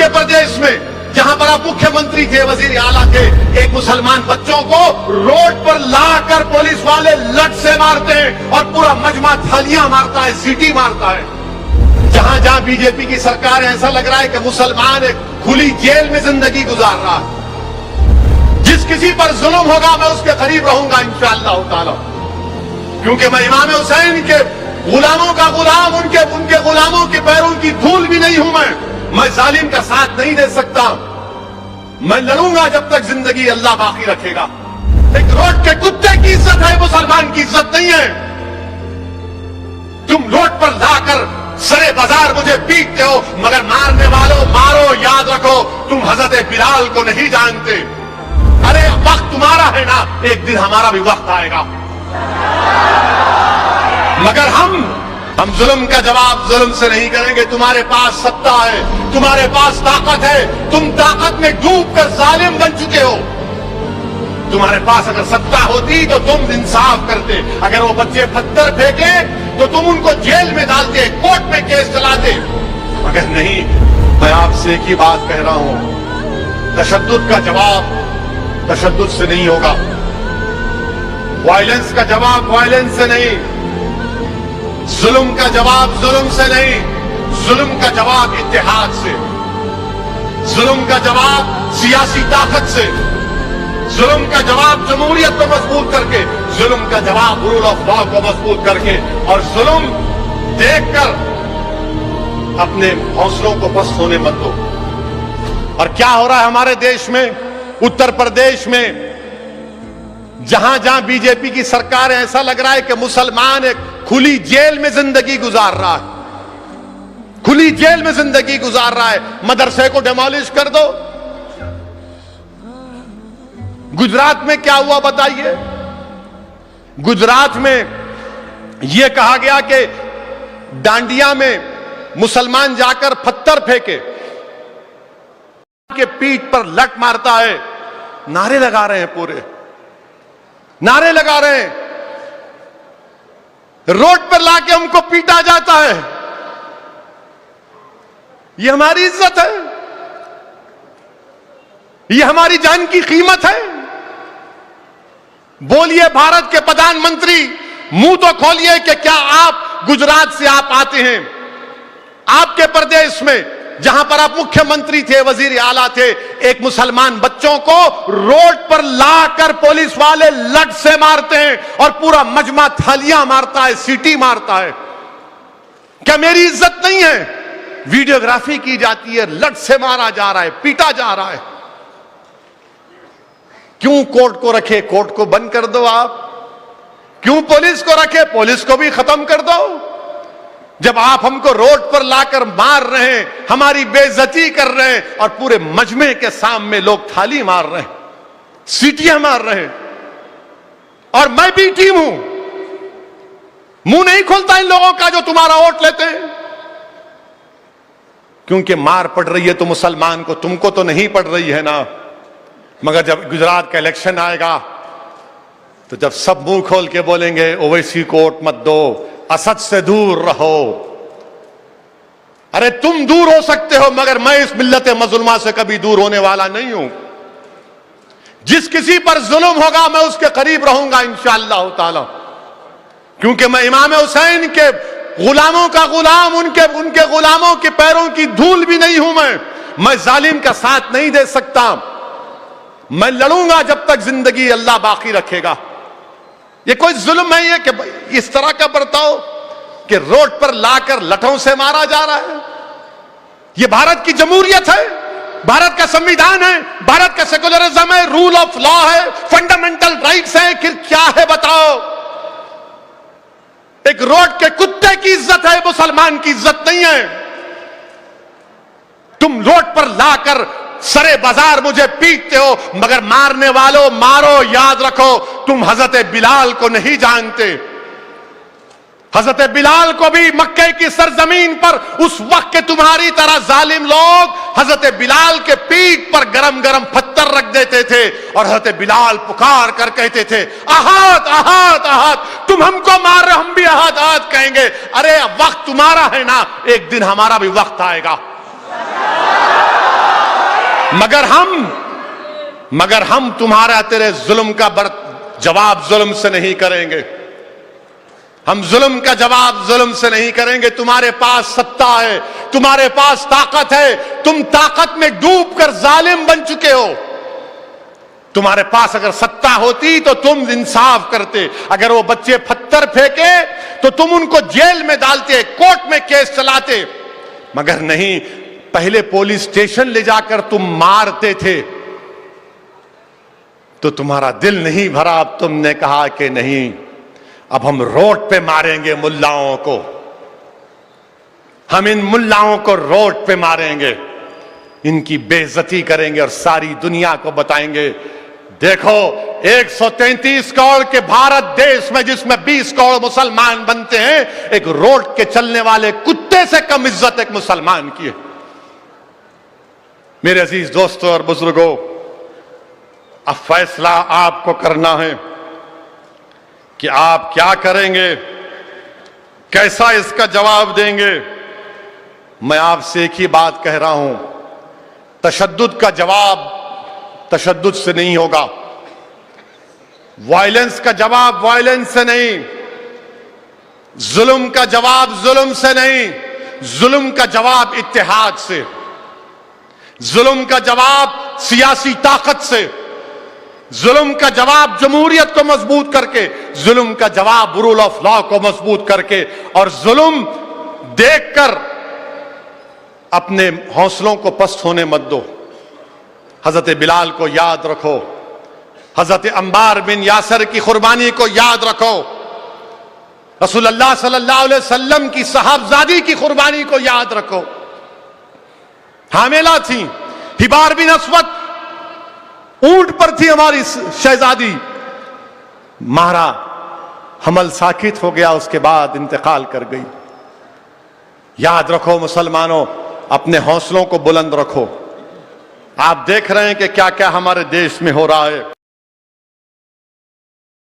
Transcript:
आपके प्रदेश में जहां पर आप मुख्यमंत्री थे, वजीर आला थे, एक मुसलमान बच्चों को रोड पर लाकर पुलिस वाले लट से मारते हैं और पूरा मजमा थालियां मारता है, सीटी मारता है। जहां जहां बीजेपी की सरकार है, ऐसा लग रहा है कि मुसलमान एक खुली जेल में जिंदगी गुजार रहा है। जिस किसी पर जुल्म होगा मैं उसके करीब रहूंगा इंशाअल्लाह ताला, क्योंकि मैं इमाम हुसैन के गुलामों का गुलाम, उनके गुलामों के पैरों की धूल भी नहीं हूं मैं जालिम का साथ नहीं दे सकता। मैं लड़ूंगा जब तक जिंदगी अल्लाह बाकी रखेगा। एक रोड के कुत्ते की इज्जत है, मुसलमान की इज्जत नहीं है। तुम रोड पर लाकर सरे बाजार मुझे पीटते हो, मगर मारने वालों मारो, याद रखो तुम हजरत बिलाल को नहीं जानते। अरे वक्त तुम्हारा है ना, एक दिन हमारा भी वक्त आएगा। मगर हम जुल्म का जवाब जुल्म से नहीं करेंगे। तुम्हारे पास सत्ता है, तुम्हारे पास ताकत है, तुम ताकत में डूबकर जालिम बन चुके हो। तुम्हारे पास अगर सत्ता होती तो तुम इंसाफ करते। अगर वो बच्चे पत्थर फेंके तो तुम उनको जेल में डालते, कोर्ट में केस चलाते। मगर नहीं, मैं आपसे एक ही बात कह रहा हूं, तशद्दुद का जवाब तशद्दुद से नहीं होगा, वायलेंस का जवाब वायलेंस से नहीं, जुल्म का जवाब जुल्म से नहीं, जुल्म का जवाब इत्तेहाद से, जुल्म का जवाब सियासी ताकत से, जुल्म का जवाब जमहूरियत को मजबूत करके, जुल्म का जवाब रूल ऑफ लॉ को मजबूत करके। और जुल्म देखकर अपने हौसलों को पस्त होने मत दो। और क्या हो रहा है हमारे देश में, उत्तर प्रदेश में जहां जहां बीजेपी की सरकार है, ऐसा लग रहा है कि मुसलमान एक खुली जेल में जिंदगी गुजार रहा है, खुली जेल में जिंदगी गुजार रहा है। मदरसे को डिमोलिश कर दो। गुजरात में क्या हुआ बताइए? गुजरात में यह कहा गया कि डांडिया में मुसलमान जाकर पत्थर फेंके, के पीठ पर लट मारता है, नारे लगा रहे हैं, पूरे नारे लगा रहे हैं, रोड पर लाके हमको पीटा जाता है। ये हमारी इज्जत है, ये हमारी जान की कीमत है। बोलिए भारत के प्रधानमंत्री, मुंह तो खोलिए कि क्या आप गुजरात से आप आते हैं, आपके प्रदेश में जहां पर आप मुख्यमंत्री थे, वजीर आला थे, एक मुसलमान बच्चों को रोड पर लाकर पुलिस वाले लट से मारते हैं और पूरा मजमा थालियां मारता है, सीटी मारता है। क्या मेरी इज्जत नहीं है? वीडियोग्राफी की जाती है, लट से मारा जा रहा है, पीटा जा रहा है। क्यों कोर्ट को रखे? कोर्ट को बंद कर दो आप। क्यों पुलिस को रखे? पुलिस को भी खत्म कर दो। जब आप हमको रोड पर लाकर मार रहे हैं, हमारी बेइज्जती कर रहे हैं और पूरे मजमे के सामने लोग थाली मार रहे हैं, सीटियां मार रहे हैं, और मैं भी टीम हूं, मुंह नहीं खुलता इन लोगों का जो तुम्हारा वोट लेते हैं। क्योंकि मार पड़ रही है तो मुसलमान को, तुमको तो नहीं पड़ रही है ना। मगर जब गुजरात का इलेक्शन आएगा तो जब सब मुंह खोल के बोलेंगे ओवैसी को वोट मत दो, असद से दूर रहो। अरे तुम दूर हो सकते हो, मगर मैं इस मिल्लत मज़लूमा से कभी दूर होने वाला नहीं हूं। जिस किसी पर जुल्म होगा मैं उसके करीब रहूंगा इंशाअल्लाह ताला, क्योंकि मैं इमाम हुसैन के गुलामों का गुलाम, उनके गुलामों के पैरों की धूल भी नहीं हूं मैं जालिम का साथ नहीं दे सकता। मैं लड़ूंगा जब तक जिंदगी अल्लाह बाकी रखेगा। ये कोई जुल्म है ये कि इस तरह का बर्ताव कि रोड पर लाकर लठों से मारा जा रहा है? ये भारत की जमहूरियत है, भारत का संविधान है, भारत का सेकुलरिज्म है, रूल ऑफ लॉ है, फंडामेंटल राइट्स है। फिर क्या है बताओ? एक रोड के कुत्ते की इज्जत है, मुसलमान की इज्जत नहीं है। तुम रोड पर लाकर सरे बाजार मुझे पीटते हो, मगर मारने वालों मारो, याद रखो तुम हजरत बिलाल को नहीं जानते। हजरत बिलाल को भी मक्के की सरजमीन पर उस वक्त के तुम्हारी तरह जालिम लोग हजरत बिलाल के पीठ पर गरम गरम पत्थर रख देते थे और हजरत बिलाल पुकार कर कहते थे अहाद अहाद अहाद। तुम हमको मार रहे, हम भी अहाद अहाद कहेंगे। अरे वक्त तुम्हारा है ना, एक दिन हमारा भी वक्त आएगा। मगर हम तुम्हारा तेरे जुल्म का जवाब जुल्म से नहीं करेंगे। हम जुल्म का जवाब जुल्म से नहीं करेंगे। तुम्हारे पास सत्ता है, तुम्हारे पास ताकत है, तुम ताकत में डूबकर जालिम बन चुके हो। तुम्हारे पास अगर सत्ता होती तो तुम इंसाफ करते। अगर वो बच्चे पत्थर फेंके तो तुम उनको जेल में डालते, कोर्ट में केस चलाते, मगर नहीं, पहले पुलिस स्टेशन ले जाकर तुम मारते थे। तो तुम्हारा दिल नहीं भरा, अब तुमने कहा कि नहीं, अब हम रोड पे मारेंगे मुल्लाओं को, हम इन मुल्लाओं को रोड पे मारेंगे, इनकी बेइज्जती करेंगे और सारी दुनिया को बताएंगे, देखो 133 करोड़ के भारत देश में जिसमें 20 करोड़ मुसलमान बनते हैं, एक रोड के चलने वाले कुत्ते से कम इज्जत एक मुसलमान की है। मेरे अजीज दोस्तों और बुजुर्गों, अब फैसला आपको करना है कि आप क्या करेंगे, कैसा इसका जवाब देंगे। मैं आपसे एक ही बात कह रहा हूं, तशद्दुद का जवाब तशद्दुद से नहीं होगा, वायलेंस का जवाब वायलेंस से नहीं, जुल्म का जवाब जुल्म से नहीं, जुल्म का जवाब इत्तेहाद से, जुल्म का जवाब सियासी ताकत से, जुल्म का जवाब जमहूरियत को मजबूत करके, जुल्म का जवाब रूल ऑफ लॉ को मजबूत करके, और जुल्म देखकर अपने हौसलों को पस्त होने मत दो। हजरत बिलाल को याद रखो, हजरत अम्बार बिन यासर की कुर्बानी को याद रखो, रसूलुल्लाह सल्लल्लाहु अलैहि वसल्लम की साहबजादी की कुर्बानी को याद रखो। हामिला थी, हिबार बिन अस्वद ऊंट पर थी हमारी शहजादी, मारा, हमल साकित हो गया, उसके बाद इंतकाल कर गई। याद रखो मुसलमानों, अपने हौसलों को बुलंद रखो। आप देख रहे हैं कि क्या क्या हमारे देश में हो रहा है।